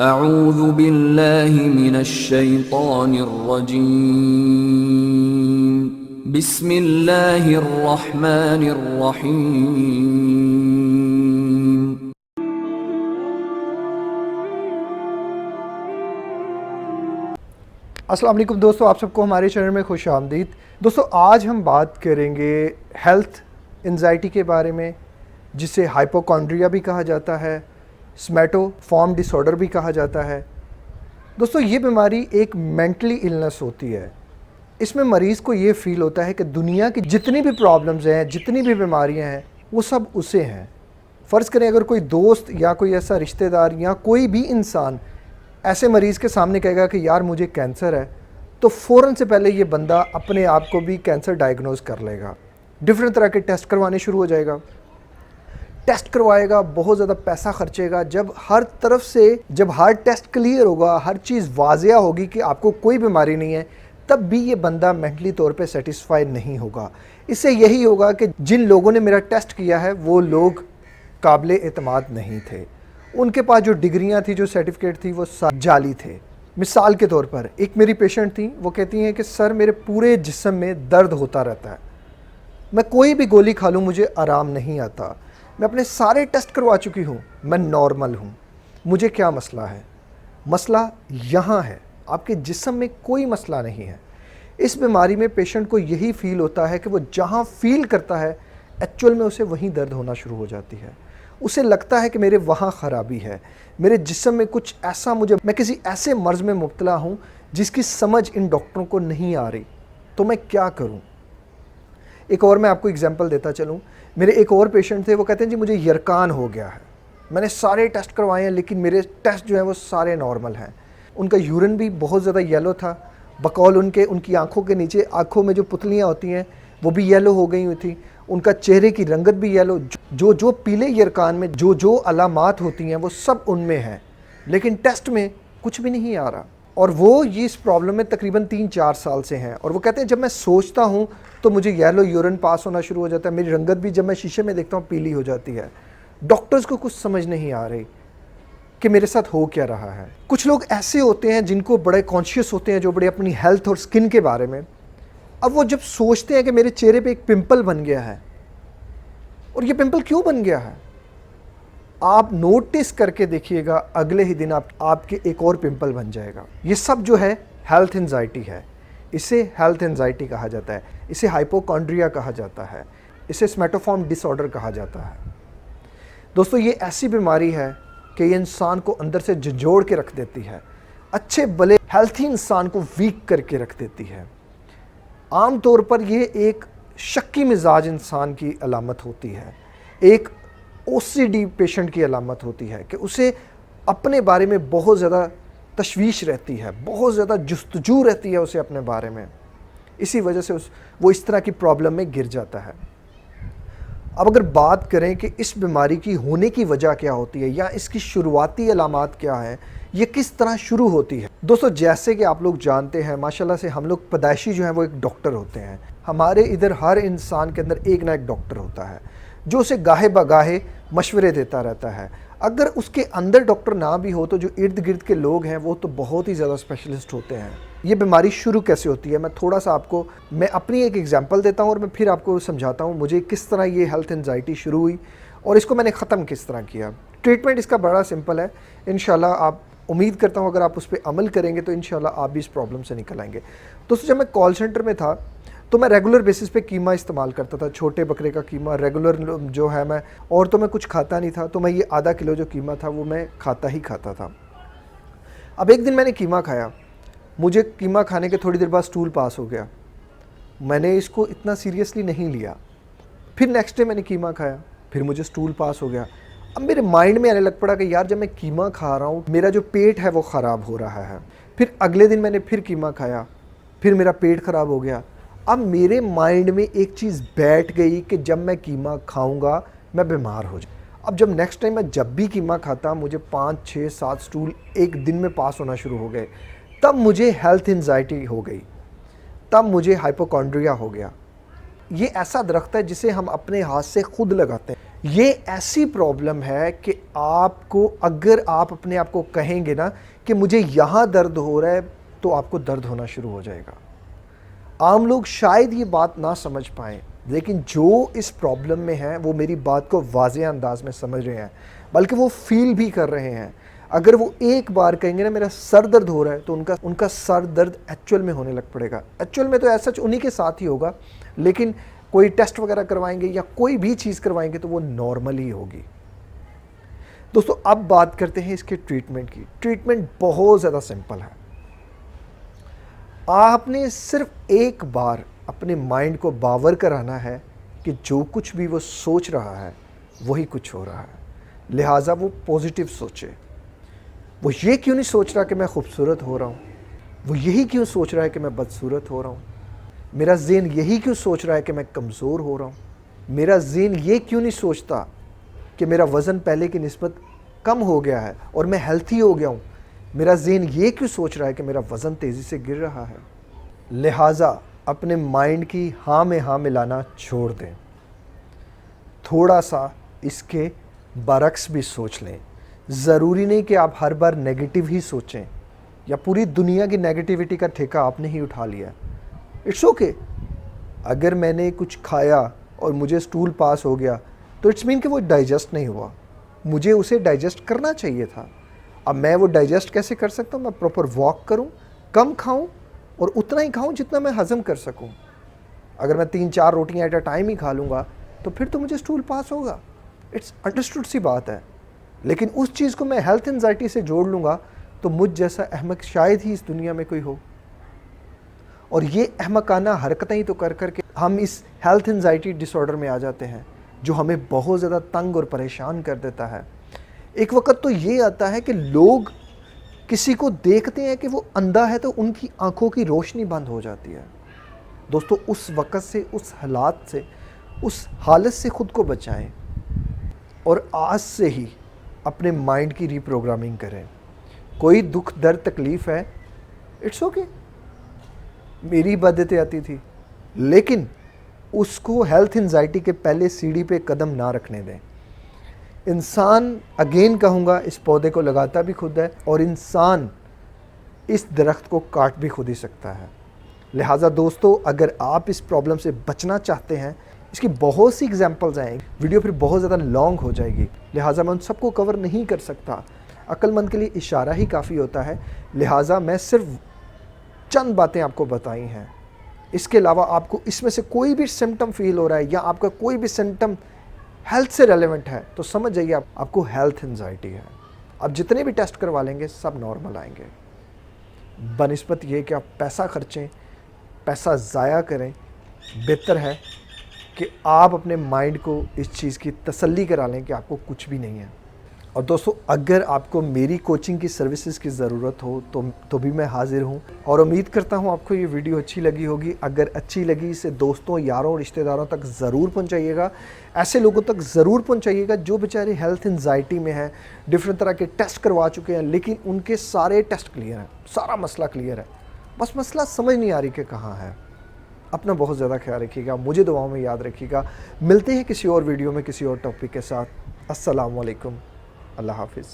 अऊज़ु बिल्लाहि मिनश्शैतानिर्रजीम। बिस्मिल्लाहिर्रहमानिर्रहीम। अस्सलाम वालेकुम दोस्तों, आप सबको हमारे चैनल में खुश आमदीद। दोस्तों, आज हम बात करेंगे हेल्थ एंजाइटी के बारे में, जिसे हाइपोकॉन्ड्रिया भी कहा जाता है, स्मैटोफॉर्म डिसऑर्डर भी कहा जाता है। दोस्तों, ये बीमारी एक मेंटली इलनेस होती है। इसमें मरीज़ को ये फ़ील होता है कि दुनिया की जितनी भी प्रॉब्लम्स हैं, जितनी भी बीमारियां हैं, वो सब उसे हैं। फ़र्ज़ करें अगर कोई दोस्त या कोई ऐसा रिश्तेदार या कोई भी इंसान ऐसे मरीज़ के सामने कहेगा कि यार मुझे कैंसर है, तो फ़ौरन से पहले ये बंदा अपने आप को भी कैंसर डायग्नोज कर लेगा। डिफरेंट तरह के टेस्ट करवाने शुरू हो जाएगा, टेस्ट करवाएगा, बहुत ज़्यादा पैसा खर्चेगा। जब हर तरफ से जब हर टेस्ट क्लियर होगा, हर चीज़ वाजिया होगी कि आपको कोई बीमारी नहीं है, तब भी ये बंदा मेंटली तौर पे सेटिस्फाई नहीं होगा। इससे यही होगा कि जिन लोगों ने मेरा टेस्ट किया है वो लोग काबिल एतमाद नहीं थे, उनके पास जो डिग्रियां थी, जो सर्टिफिकेट थी, वो जाली थे। मिसाल के तौर पर एक मेरी पेशेंट थी, वो कहती हैं कि सर मेरे पूरे जिस्म में दर्द होता रहता है, मैं कोई भी गोली खा लूँ मुझे आराम नहीं आता, मैं अपने सारे टेस्ट करवा चुकी हूँ, मैं नॉर्मल हूँ, मुझे क्या मसला है? मसला यहाँ है, आपके जिस्म में कोई मसला नहीं है। इस बीमारी में पेशेंट को यही फील होता है कि वो जहाँ फील करता है एक्चुअल में उसे वहीं दर्द होना शुरू हो जाती है। उसे लगता है कि मेरे वहाँ ख़राबी है, मेरे जिस्म में कुछ ऐसा, मैं किसी ऐसे मर्ज़ में मुब्तला हूँ जिसकी समझ इन डॉक्टरों को नहीं आ रही, तो मैं क्या करूँ? एक और मैं आपको एग्जांपल देता चलूँ। मेरे एक और पेशेंट थे, वो कहते हैं जी मुझे यरकान हो गया है, मैंने सारे टेस्ट करवाए हैं लेकिन मेरे टेस्ट जो हैं वो सारे नॉर्मल हैं। उनका यूरिन भी बहुत ज़्यादा येलो था, बकौल उनकी आँखों के नीचे, आँखों में जो पुतलियाँ होती हैं वो भी येलो हो गई हुई थी, उनका चेहरे की रंगत भी येलो, जो पीले यरकान में जो अलामात होती हैं वो सब उनमें हैं, लेकिन टेस्ट में कुछ भी नहीं आ रहा। और वो ये इस प्रॉब्लम में तकरीबन 3-4 साल से हैं। और वो कहते हैं जब मैं सोचता हूँ तो मुझे येलो यूरिन पास होना शुरू हो जाता है, मेरी रंगत भी जब मैं शीशे में देखता हूँ पीली हो जाती है। डॉक्टर्स को कुछ समझ नहीं आ रही कि मेरे साथ हो क्या रहा है। कुछ लोग ऐसे होते हैं जिनको बड़े कॉन्शियस होते हैं, जो बड़े अपनी हेल्थ और स्किन के बारे में। अब वो जब सोचते हैं कि मेरे चेहरे पे एक पिंपल बन गया है, और ये पिंपल क्यों बन गया है, आप नोटिस करके देखिएगा अगले ही दिन आपके एक और पिंपल बन जाएगा। ये सब जो है हेल्थ एंजाइटी है। इसे हेल्थ एंजाइटी कहा जाता है, इसे हाइपोकॉन्ड्रिया कहा जाता है, इसे स्मैटोफॉर्म डिसऑर्डर कहा जाता है। दोस्तों, ये ऐसी बीमारी है कि ये इंसान को अंदर से झंझोड़ के रख देती है, अच्छे भले हेल्थी इंसान को वीक करके रख देती है। आम तौर पर ये एक शक्की मिजाज इंसान की अलामत होती है, एक OCD पेशेंट की अलामत होती है कि उसे अपने बारे में बहुत ज़्यादा तशवीश रहती है, बहुत ज़्यादा जुस्तजू रहती है उसे अपने बारे में। इसी वजह से वो इस तरह की प्रॉब्लम में गिर जाता है। अब अगर बात करें कि इस बीमारी की होने की वजह क्या होती है या इसकी शुरुआती अलामात क्या है, ये किस तरह शुरू होती है। दोस्तों, जैसे कि आप लोग जानते हैं, माशाल्लाह से हम लोग पैदाइशी जो हैं वो एक डॉक्टर होते हैं। हमारे इधर हर इंसान के अंदर एक ना एक डॉक्टर होता है जो उसे गाहे बगाहे मशवरे देता रहता है। अगर उसके अंदर डॉक्टर ना भी हो तो जो इर्द गिर्द के लोग हैं वो तो बहुत ही ज़्यादा स्पेशलिस्ट होते हैं। ये बीमारी शुरू कैसे होती है, मैं थोड़ा सा मैं अपनी एक एग्जांपल देता हूँ और मैं फिर आपको समझाता हूँ मुझे किस तरह ये हेल्थ एंजाइटी शुरू हुई और इसको मैंने ख़त्म किस तरह किया। ट्रीटमेंट इसका बड़ा सिंपल है, इंशाल्लाह आप उम्मीद करता हूँ अगर आप उस पर अमल करेंगे तो इंशाल्लाह आप भी इस प्रॉब्लम से निकल आएंगे। दोस्तों, जब मैं कॉल सेंटर में था तो मैं रेगुलर बेसिस पे कीमा इस्तेमाल करता था, छोटे बकरे का कीमा रेगुलर जो है। मैं और तो मैं कुछ खाता नहीं था, तो मैं ये आधा किलो जो कीमा था वो मैं खाता था। अब एक दिन मैंने कीमा खाया, मुझे कीमा खाने के थोड़ी देर बाद स्टूल पास हो गया। मैंने इसको इतना सीरियसली नहीं लिया। फिर नेक्स्ट डे मैंने कीमा खाया, फिर मुझे स्टूल पास हो गया। अब मेरे माइंड में आने लग पड़ा कि यार जब मैं कीमा खा रहा हूँ मेरा जो पेट है वो ख़राब हो रहा है। फिर अगले दिन मैंने फिर कीमा खाया, फिर मेरा पेट ख़राब हो गया। अब मेरे माइंड में एक चीज़ बैठ गई कि जब मैं कीमा खाऊंगा मैं बीमार हो जाऊँ। अब जब नेक्स्ट टाइम मैं जब भी कीमा खाता मुझे 5, 6, 7 स्टूल एक दिन में पास होना शुरू हो गए। तब मुझे हेल्थ एंजाइटी हो गई, तब मुझे हाइपोकॉन्ड्रिया हो गया। ये ऐसा दरख्त है जिसे हम अपने हाथ से खुद लगाते हैं। ये ऐसी प्रॉब्लम है कि आपको, अगर आप अपने आप को कहेंगे ना कि मुझे यहाँ दर्द हो रहा है, तो आपको दर्द होना शुरू हो जाएगा। आम लोग शायद ये बात ना समझ पाएँ, लेकिन जो इस प्रॉब्लम में हैं वो मेरी बात को वाज़ेह अंदाज में समझ रहे हैं, बल्कि वो फील भी कर रहे हैं। अगर वो एक बार कहेंगे ना मेरा सर दर्द हो रहा है, तो उनका सर दर्द एक्चुअल में होने लग पड़ेगा। एक्चुअल में तो ऐसा उन्हीं के साथ ही होगा, लेकिन कोई टेस्ट वगैरह करवाएंगे या कोई भी चीज़ करवाएंगे तो वो नॉर्मल ही होगी। दोस्तों, अब बात करते हैं इसके ट्रीटमेंट की। ट्रीटमेंट बहुत ज़्यादा सिंपल है। आपने सिर्फ एक बार अपने माइंड को बावर कराना है कि जो कुछ भी वो सोच रहा है वही कुछ हो रहा है, लिहाजा वो पॉजिटिव सोचे। वो ये क्यों नहीं सोच रहा कि मैं खूबसूरत हो रहा हूँ, वो यही क्यों सोच रहा है कि मैं बदसूरत हो रहा हूँ, मेरा ज़हन यही क्यों सोच रहा है कि मैं कमज़ोर हो रहा हूँ, मेरा ज़हन ये क्यों नहीं सोचता कि मेरा वज़न पहले की निस्बत कम हो गया है और मैं हेल्थी हो गया हूँ, मेरा ज़हन ये क्यों सोच रहा है कि मेरा वज़न तेज़ी से गिर रहा है। लिहाजा अपने माइंड की हाँ में हाँ मिलाना छोड़ दें, थोड़ा सा इसके बरक्स भी सोच लें। ज़रूरी नहीं कि आप हर बार नेगेटिव ही सोचें या पूरी दुनिया की नेगेटिविटी का ठेका आपने ही उठा लिया। It's okay. अगर मैंने कुछ खाया और मुझे स्टूल पास हो गया तो इट्स मीन कि वो डाइजेस्ट नहीं हुआ, मुझे उसे डाइजेस्ट करना चाहिए था। अब मैं वो डाइजेस्ट कैसे कर सकता हूँ? मैं प्रॉपर वॉक करूँ, कम खाऊँ और उतना ही खाऊँ जितना मैं हज़म कर सकूँ। अगर मैं 3-4 रोटियाँ एट अ टाइम ही खा लूँगा तो फिर तो मुझे स्टूल पास होगा। इट्स अंडरस्टूड सी बात है। लेकिन उस चीज़ को मैं हेल्थ एंजाइटी से जोड़ लूँगा तो मुझ जैसा अहमक शायद ही इस दुनिया में कोई हो। और ये अहमकाना हरकतें ही तो कर करके हम इस हेल्थ एंजाइटी डिसऑर्डर में आ जाते हैं, जो हमें बहुत ज़्यादा तंग और परेशान कर देता है। एक वक्त तो ये आता है कि लोग किसी को देखते हैं कि वो अंधा है तो उनकी आंखों की रोशनी बंद हो जाती है। दोस्तों, उस वक्त से, उस हालात से, उस हालत से ख़ुद को बचाएं और आज से ही अपने माइंड की रीप्रोग्रामिंग करें। कोई दुख दर्द तकलीफ़ है, इट्स ओके। मेरी बदतें आती थी, लेकिन उसको हेल्थ एंजाइटी के पहले सीढ़ी पे कदम ना रखने दें। इंसान, अगेन कहूँगा, इस पौधे को लगाता भी खुद है और इंसान इस दरख्त को काट भी खुद ही सकता है। लिहाजा दोस्तों, अगर आप इस प्रॉब्लम से बचना चाहते हैं, इसकी बहुत सी एग्जांपल्स आएंगी, वीडियो फिर बहुत ज़्यादा लॉन्ग हो जाएगी, लिहाजा मैं उन सबको कवर नहीं कर सकता। अक्लमंद के लिए इशारा ही काफ़ी होता है, लिहाजा मैं सिर्फ चंद बातें आपको बताई हैं। इसके अलावा आपको इसमें से कोई भी सिम्टम फील हो रहा है या आपका कोई भी सिम्टम हेल्थ से रेलेवेंट है तो समझ जाइए आपको हेल्थ एंजाइटी है। अब जितने भी टेस्ट करवा लेंगे सब नॉर्मल आएंगे। बनिस्बत ये कि आप पैसा खर्चें, पैसा ज़ाया करें, बेहतर है कि आप अपने माइंड को इस चीज़ की तसल्ली करा लें कि आपको कुछ भी नहीं है। और दोस्तों, अगर आपको मेरी कोचिंग की सर्विसेज की ज़रूरत हो तो भी मैं हाज़िर हूँ और उम्मीद करता हूँ आपको ये वीडियो अच्छी लगी होगी। अगर अच्छी लगी, इसे दोस्तों, यारों, रिश्तेदारों तक ज़रूर पहुँचाइएगा। ऐसे लोगों तक ज़रूर पहुँचाइएगा जो बेचारे हेल्थ एंजाइटी में हैं, डिफरेंट तरह के टेस्ट करवा चुके हैं, लेकिन उनके सारे टेस्ट क्लियर हैं, सारा मसला क्लियर है, बस मसला समझ नहीं आ रही कि कहाँ है। अपना बहुत ज़्यादा ख्याल रखिएगा, मुझे दुआओं में याद रखिएगा। मिलते हैं किसी और वीडियो में किसी और टॉपिक के साथ। अस्सलाम वालेकुम, अल्लाह हाफिज़।